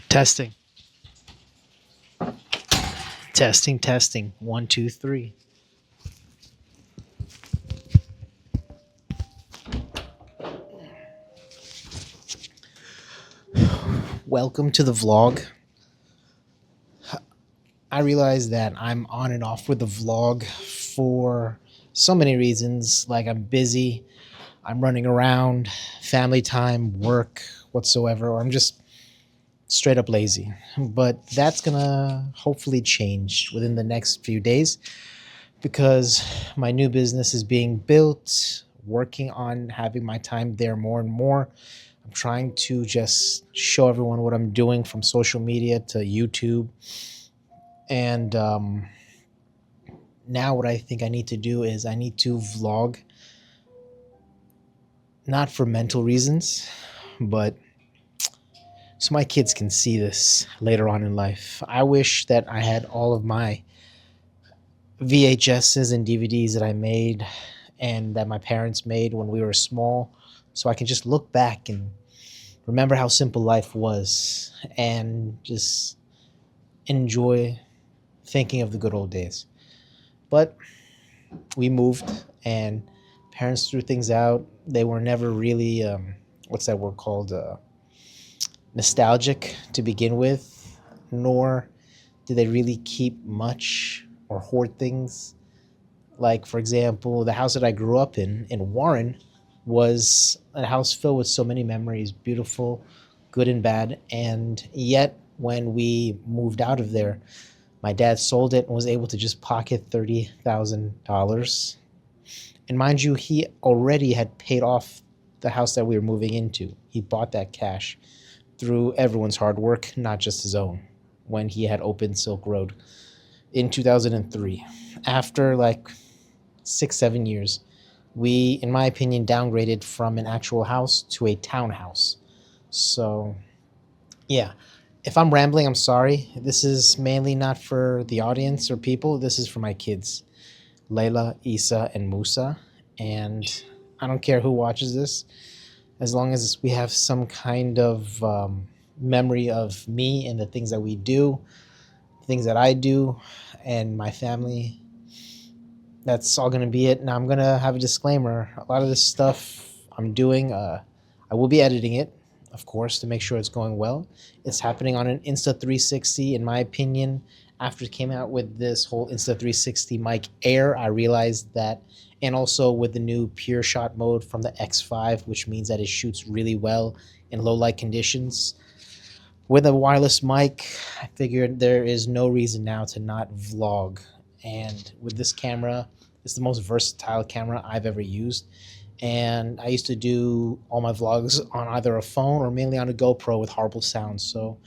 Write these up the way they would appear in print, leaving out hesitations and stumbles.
Testing, testing. 1, 2, 3. Welcome to the vlog. I realize that I'm on and off with the vlog for so many reasons. Like I'm busy, I'm running around, family time, work, whatsoever, or I'm just straight up lazy. But that's gonna hopefully change within the next few days because my new business is being built, working on having my time there more and more. I'm trying to just show everyone what I'm doing from social media to YouTube. And now, what I think I need to do is I need to vlog, not for mental reasons, but so my kids can see this later on in life. I wish that I had all of my VHSs and DVDs that I made and that my parents made when we were small, so I can just look back and remember how simple life was and just enjoy thinking of the good old days. But we moved and parents threw things out. They were never really, what's that word called? Nostalgic to begin with, nor did they really keep much or hoard things. Like, for example, the house that I grew up in Warren, was a house filled with so many memories, beautiful, good and bad. And yet, when we moved out of there, my dad sold it and was able to just pocket $30,000. And mind you, he already had paid off the house that we were moving into. He bought that cash through everyone's hard work, not just his own, when he had opened Silk Road in 2003. After like 6, 7 years, we, in my opinion, downgraded from an actual house to a townhouse. So, yeah. If I'm rambling, I'm sorry. This is mainly not for the audience or people. This is for my kids, Layla, Isa, and Musa. And I don't care who watches this, as long as we have some kind of memory of me and the things that we do, things that I do, and my family. That's all going to be it. Now I'm going to have a disclaimer. A lot of this stuff I'm doing, I will be editing it, of course, to make sure it's going well. It's happening on an Insta360. In my opinion, after it came out with this whole Insta360 mic Air, I realized that, and also with the new pure shot mode from the X5, which means that it shoots really well in low light conditions. With a wireless mic, I figured there is no reason now to not vlog. And with this camera, it's the most versatile camera I've ever used. And I used to do all my vlogs on either a phone or mainly on a GoPro with horrible sound. So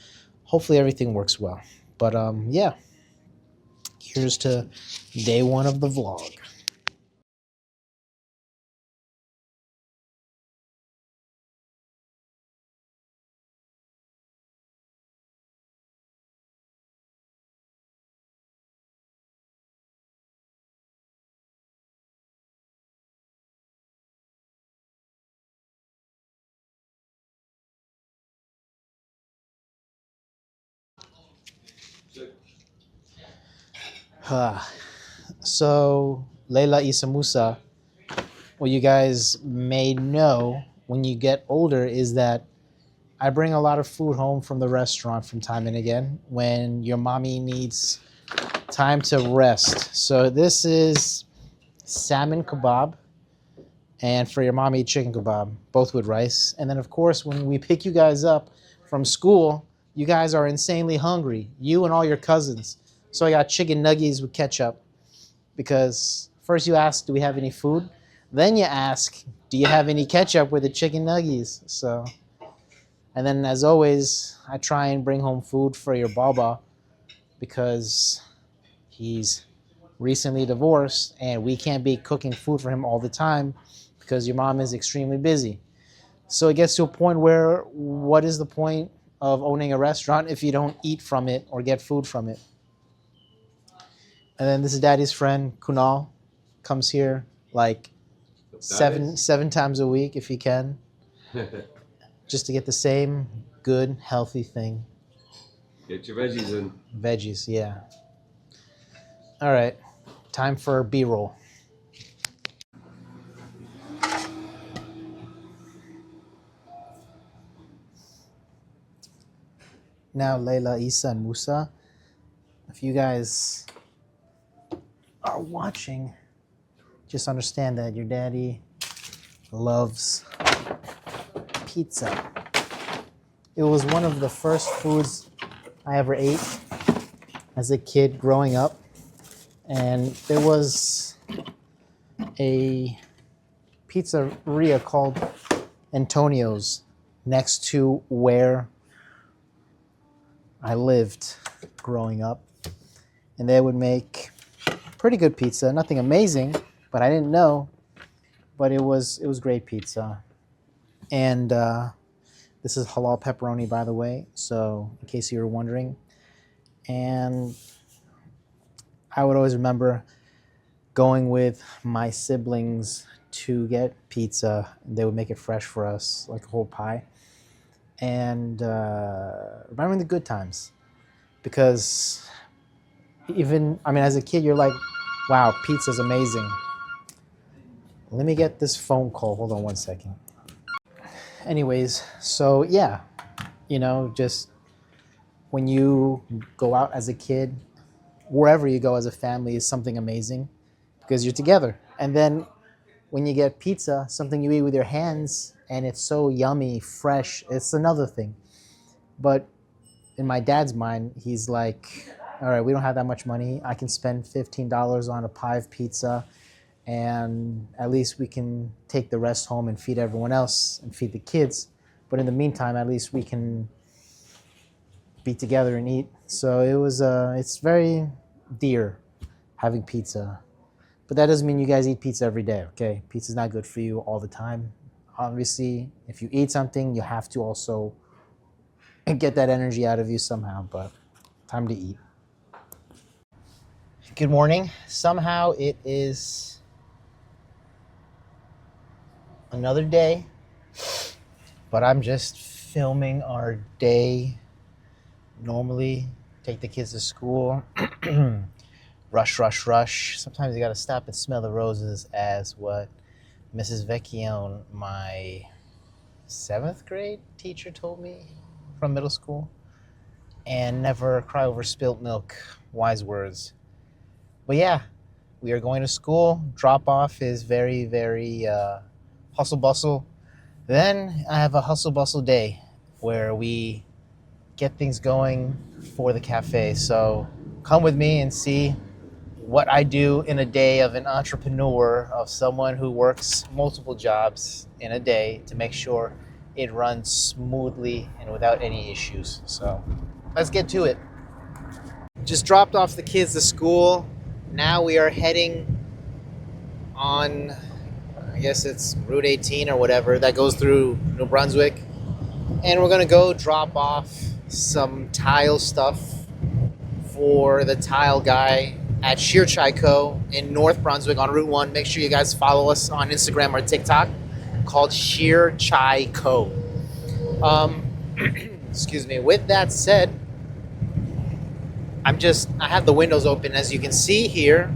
hopefully everything works well. But yeah, here's to day one of the vlog. So Leila Isa Musa, what you guys may know when you get older is that I bring a lot of food home from the restaurant from time and again when your mommy needs time to rest. So this is salmon kebab, and for your mommy, chicken kebab, both with rice. And then, of course, when we pick you guys up from school, you guys are insanely hungry, you and all your cousins. So I got chicken nuggets with ketchup because first you ask, do we have any food? Then you ask, do you have any ketchup with the chicken nuggets? So, and then as always, I try and bring home food for your baba because he's recently divorced and we can't be cooking food for him all the time because your mom is extremely busy. So it gets to a point where what is the point of owning a restaurant if you don't eat from it or get food from it? And then this is daddy's friend, Kunal, comes here like seven times a week if he can, just to get the same good, healthy thing. Get your veggies in. Veggies, yeah. All right, time for B-roll. Now, Layla, Isa, and Musa, if you guys are watching, just understand that your daddy loves pizza. It was one of the first foods I ever ate as a kid growing up. And there was a pizzeria called Antonio's next to where I lived growing up. And they would make pretty good pizza. Nothing amazing, but I didn't know. But it was great pizza. And this is halal pepperoni, by the way, so in case you were wondering. And I would always remember going with my siblings to get pizza. They would make it fresh for us, like a whole pie. And remembering the good times. Because even, I mean, as a kid, you're like, wow, pizza's amazing. Let me get this phone call. Hold on one second. Anyways, so yeah, you know, just when you go out as a kid, wherever you go as a family is something amazing because you're together. And then when you get pizza, something you eat with your hands, and it's so yummy, fresh, it's another thing. But in my dad's mind, he's like, all right, we don't have that much money. I can spend $15 on a pie of pizza, and at least we can take the rest home and feed everyone else and feed the kids. But in the meantime, at least we can be together and eat. So it's very dear having pizza. But that doesn't mean you guys eat pizza every day, okay? Pizza's not good for you all the time. Obviously, if you eat something, you have to also get that energy out of you somehow, but time to eat. Good morning. Somehow it is another day, but I'm just filming our day. Normally, take the kids to school, rush, rush, rush. Sometimes you gotta stop and smell the roses, as what Mrs. Vecchione, my 7th grade teacher, told me from middle school. And never cry over spilt milk. Wise words. But yeah, we are going to school. Drop off is very, very hustle bustle. Then I have a hustle bustle day where we get things going for the cafe. So come with me and see what I do in a day of an entrepreneur, of someone who works multiple jobs in a day to make sure it runs smoothly and without any issues. So let's get to it. Just dropped off the kids to school. Now we are heading on, I guess it's Route 18 or whatever, that goes through New Brunswick. And we're gonna go drop off some tile stuff for the tile guy at Shir Chai Co in North Brunswick on Route 1. Make sure you guys follow us on Instagram or TikTok, called Shir Chai Co. Excuse me. With that said, I have the windows open, as you can see here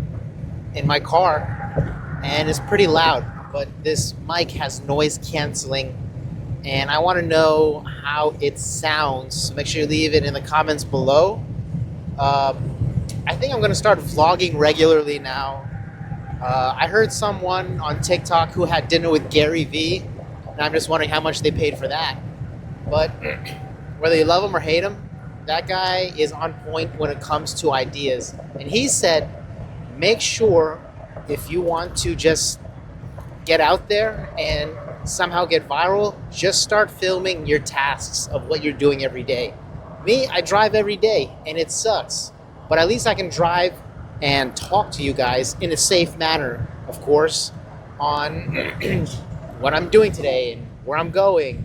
in my car, and it's pretty loud, but this mic has noise canceling, and I want to know how it sounds. So make sure you leave it in the comments below. I think I'm going to start vlogging regularly now. I heard someone on TikTok who had dinner with Gary Vee, and I'm just wondering how much they paid for that. But whether you love him or hate him, that guy is on point when it comes to ideas. And he said, make sure if you want to just get out there and somehow get viral, just start filming your tasks of what you're doing every day. Me, I drive every day and it sucks. But at least I can drive and talk to you guys in a safe manner, of course, on what I'm doing today and where I'm going.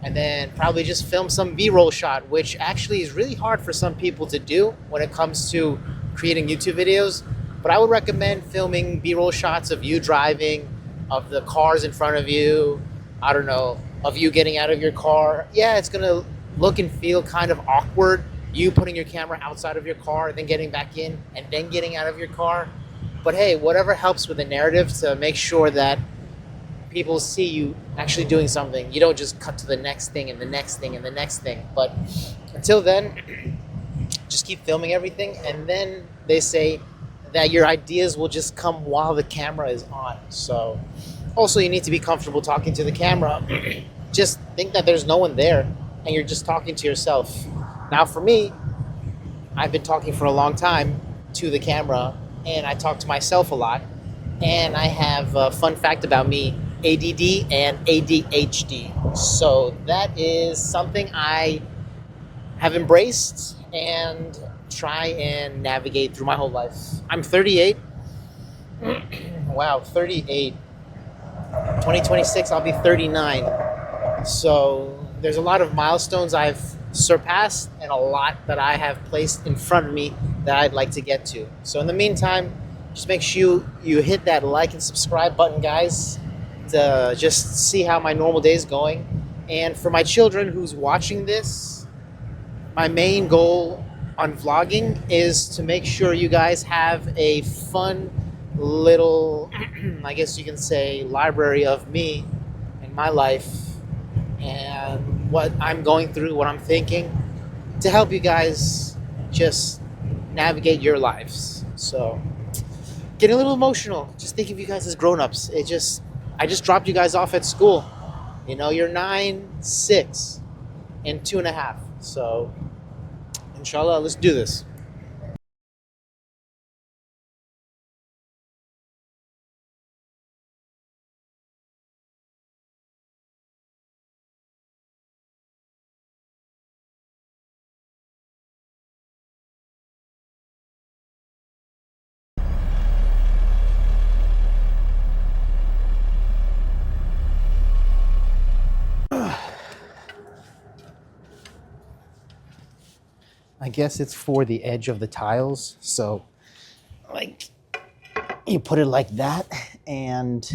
And then probably just film some B-roll shot, which actually is really hard for some people to do when it comes to creating YouTube videos. But I would recommend filming B-roll shots of you driving, of the cars in front of you, I don't know, of you getting out of your car. Yeah, it's gonna look and feel kind of awkward you putting your camera outside of your car, then getting back in, and then getting out of your car. But hey, whatever helps with the narrative to make sure that people see you actually doing something. You don't just cut to the next thing and the next thing and the next thing. But until then, just keep filming everything, and then they say that your ideas will just come while the camera is on. So also you need to be comfortable talking to the camera. Just think that there's no one there and you're just talking to yourself. Now for me, I've been talking for a long time to the camera, and I talk to myself a lot. And I have a fun fact about me: ADD and ADHD. So that is something I have embraced and try and navigate through my whole life. I'm 38. Wow, 38. 2026, I'll be 39. So there's a lot of milestones I've surpassed and a lot that I have placed in front of me that I'd like to get to. So in the meantime, just make sure you hit that like and subscribe button, guys, to just see how my normal day is going. And for my children who's watching this, my main goal on vlogging is to make sure you guys have a fun little, I guess you can say, library of me and my life and what I'm going through, what I'm thinking, to help you guys just navigate your lives. So, getting a little emotional. Just think of you guys as grown-ups. I just dropped you guys off at school. You know, you're 9, 6, and 2.5. So, inshallah, let's do this. I guess it's for the edge of the tiles. So, like, you put it like that, and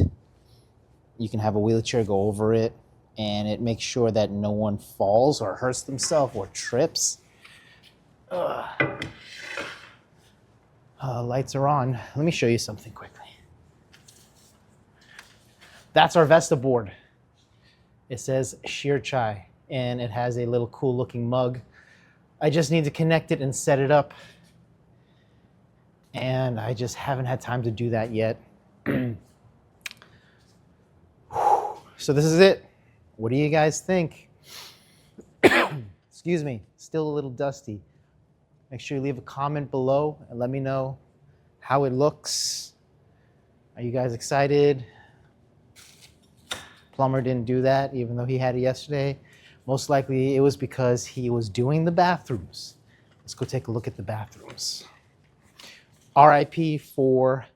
you can have a wheelchair go over it, and it makes sure that no one falls or hurts themselves or trips. Lights are on. Let me show you something quickly. That's our Vesta board. It says Shir Chai, and it has a little cool looking mug. I just need to connect it and set it up, and I just haven't had time to do that yet. So this is it. What do you guys think? Excuse me, still a little dusty. Make sure you leave a comment below and let me know how it looks. Are you guys excited? Plumber didn't do that, even though he had it yesterday. Most likely it was because he was doing the bathrooms. Let's go take a look at the bathrooms. RIP for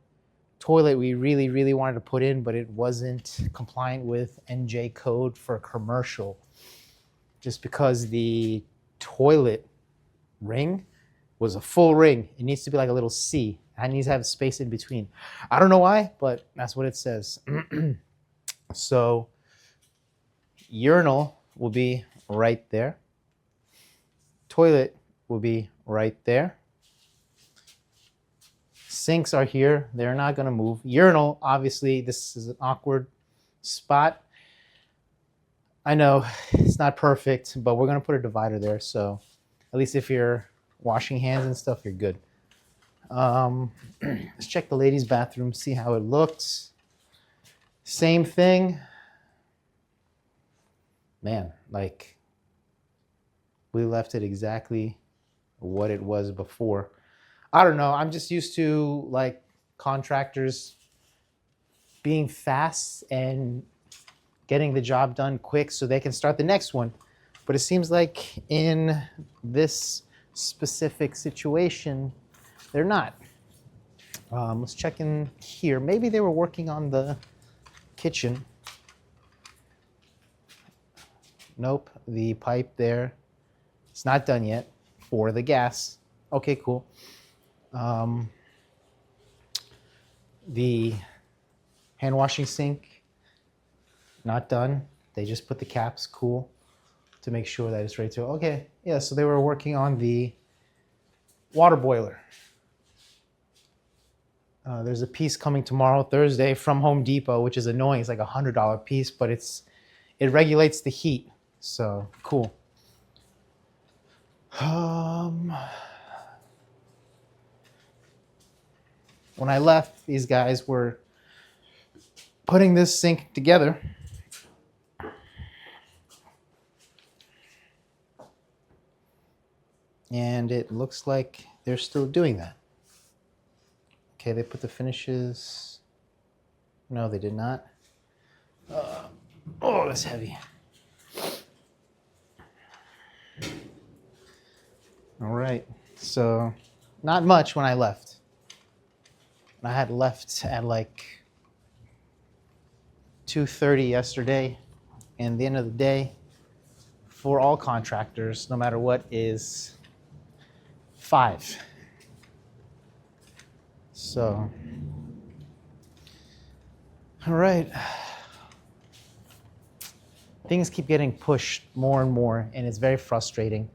toilet we really, really wanted to put in, but it wasn't compliant with NJ code for commercial. Just because the toilet ring was a full ring. It needs to be like a little C. It needs to have space in between. I don't know why, but that's what it says. So, urinal will be right there. Toilet will be right there. Sinks are here. They're not going to move. Urinal, obviously, this is an awkward spot. I know it's not perfect, but we're going to put a divider there. So at least if you're washing hands and stuff, you're good. Let's check the ladies' bathroom, see how it looks. Same thing. Man, like, we left it exactly what it was before. I don't know. I'm just used to, like, contractors being fast and getting the job done quick so they can start the next one. But it seems like in this specific situation, they're not. Let's check in here. Maybe they were working on the kitchen. Nope, the pipe there, it's not done yet for the gas. Okay, cool. The hand washing sink, not done. They just put the caps, cool. to make sure that it's ready to. Okay, yeah. So they were working on the water boiler. There's a piece coming tomorrow, Thursday, from Home Depot, which is annoying. It's like $100 piece, but it regulates the heat. So cool. When I left, these guys were putting this sink together. And it looks like they're still doing that. Okay, they put the finishes. No, they did not. Oh, that's heavy. All right, so not much when I left. I had left at like 2:30 yesterday, and the end of the day for all contractors, no matter what, is 5. So, all right. Things keep getting pushed more and more, and it's very frustrating.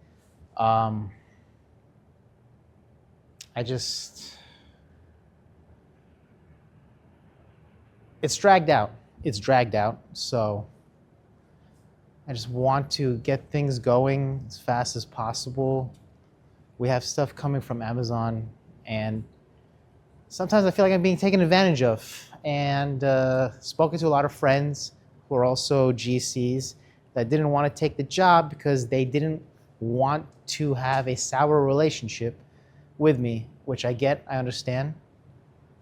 It's dragged out. It's dragged out. So I just want to get things going as fast as possible. We have stuff coming from Amazon, and sometimes I feel like I'm being taken advantage of. And spoken to a lot of friends who are also GCs that didn't want to take the job because they didn't want to have a sour relationship with me, which I get, I understand.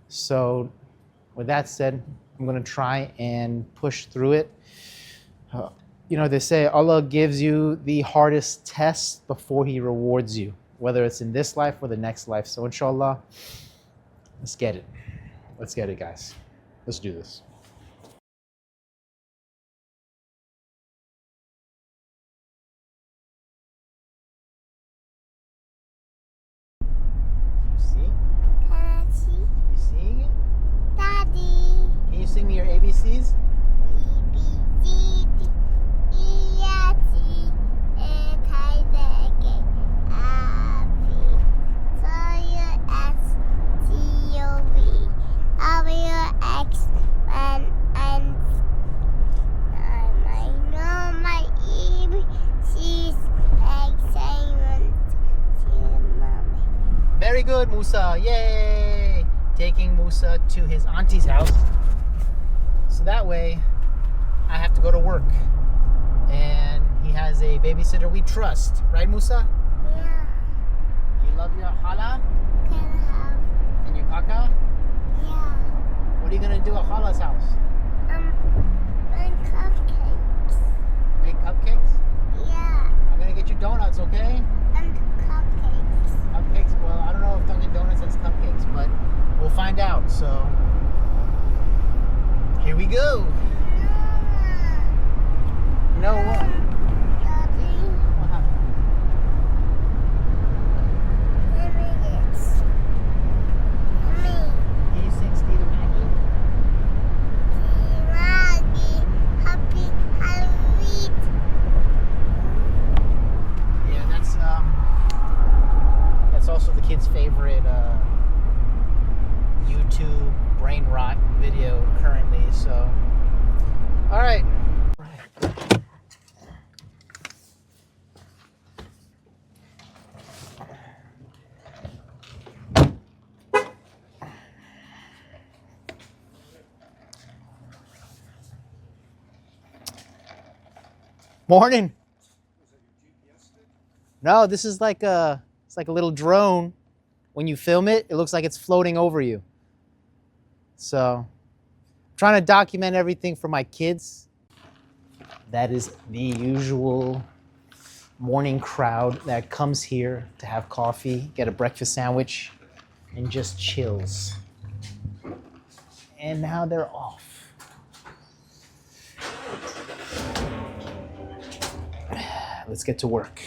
So with that said, I'm going to try and push through it. They say Allah gives you the hardest test before He rewards you, whether it's in this life or the next life. So inshallah, let's get it. Let's get it, guys. Let's do this. Can you sing me your ABCs? Very good, Musa. Yay! Taking Musa to his auntie's house. So that way, I have to go to work. And he has a babysitter we trust. Right, Musa? Yeah. You love your hala? Can I have? And your kaka? Yeah. What are you going to do at hala's house? Make cupcakes. Make cupcakes? Yeah. I'm going to get you donuts, okay? And cupcakes. Cupcakes? Well, I don't know if Dunkin' Donuts has cupcakes, but we'll find out. So, here we go. No what? Daddy, What happened? let me get. Mommy. Can you sing Steve and Maggie? Maggie, happy Halloween. Yeah, that's also the kid's favorite YouTube brain rot video currently. So, all right. Morning. No, this is like it's like a little drone. When you film it, it looks like it's floating over you. So, I'm trying to document everything for my kids. That is the usual morning crowd that comes here to have coffee, get a breakfast sandwich, and just chills. And now they're off. Let's get to work.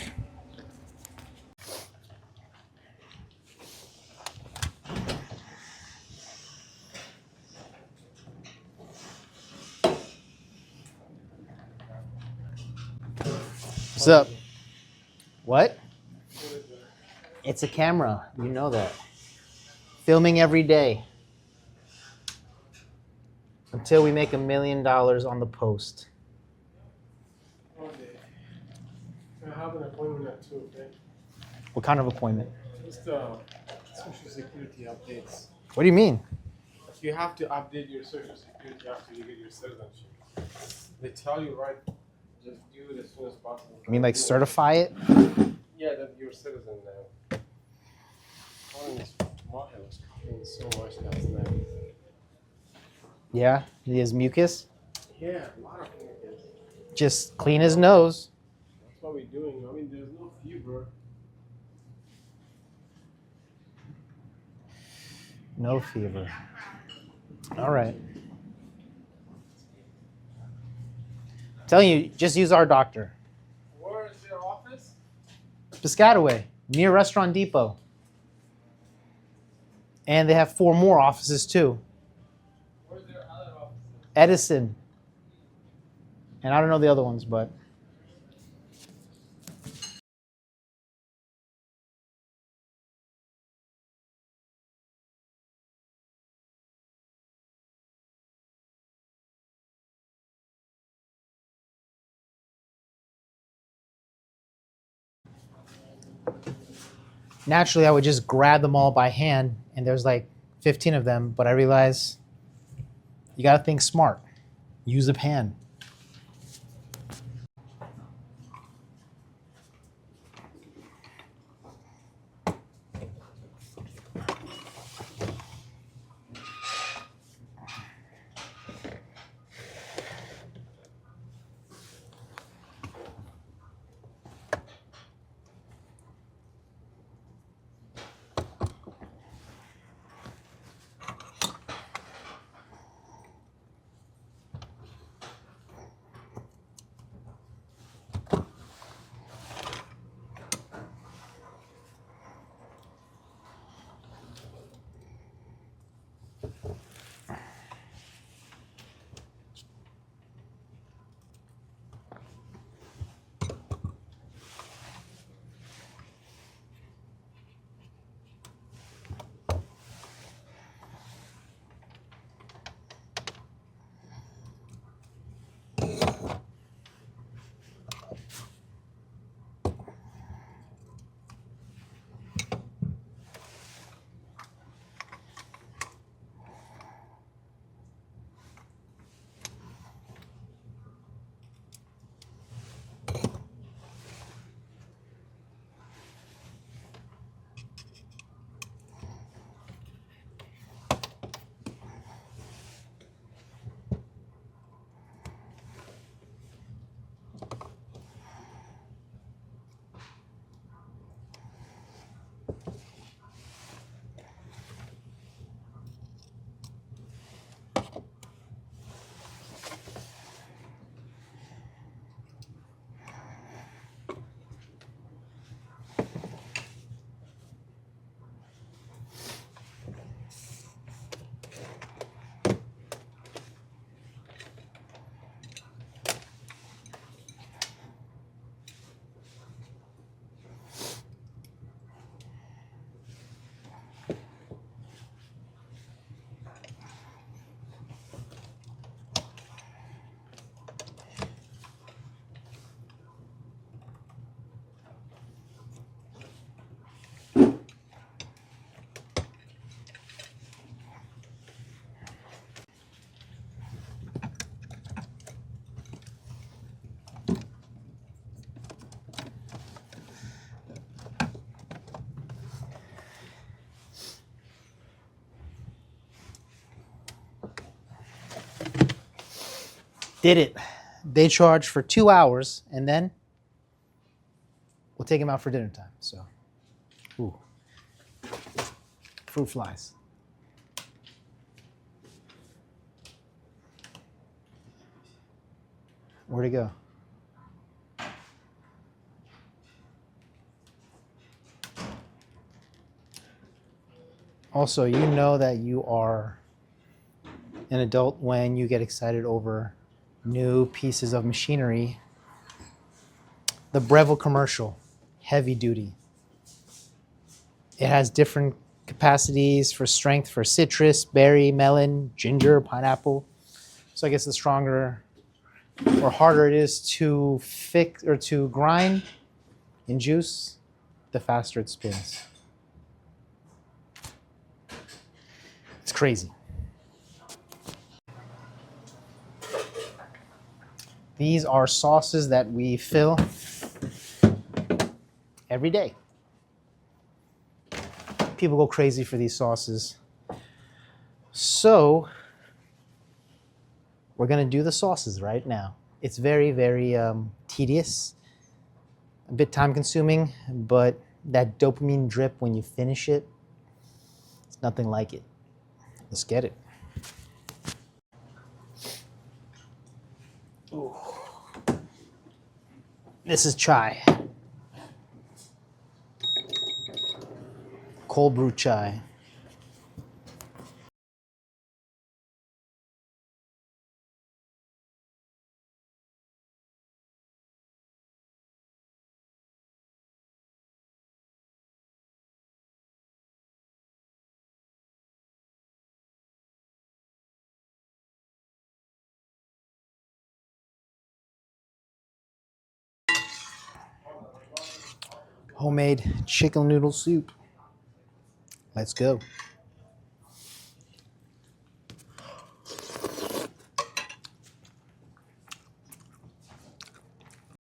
What's up? What? It's a camera. You know that. Filming every day. Until we make $1 million on the post. Okay. I have an appointment at 2, okay? What kind of appointment? Just social security updates. What do you mean? You have to update your social security after you get your citizenship. They tell you, right, just do it as soon as possible. I mean, like certify it? Yeah, that you're a citizen now. Mario was coughing so much last night. Yeah? He has mucus? Yeah, a lot of mucus. Just clean his nose. That's what we're doing. I mean, there's no fever. No fever. All right. Telling you, just use our doctor. Where is your office? Piscataway, near Restaurant Depot. And they have 4 more offices too. Where's your other office? Edison. And I don't know the other ones, but. Naturally, I would just grab them all by hand, and there's like 15 of them, but I realize you got to think smart. Use a pan. Did it. They charge for 2 hours, and then we'll take him out for dinner time. So, ooh, fruit flies. Where'd he go? Also, you know that you are an adult when you get excited over new pieces of machinery the Breville commercial, heavy duty. It has different capacities for strength for citrus, berry, melon, ginger, pineapple. So I guess the stronger or harder it is to fix or to grind in juice, the faster it spins. It's crazy. These are sauces that we fill every day. People go crazy for these sauces. So we're gonna do the sauces right now. It's very, very tedious, a bit time consuming, but that dopamine drip when you finish it, it's nothing like it. Let's get it. Ooh. This is chai. Cold brew chai. Homemade chicken noodle soup. Let's go.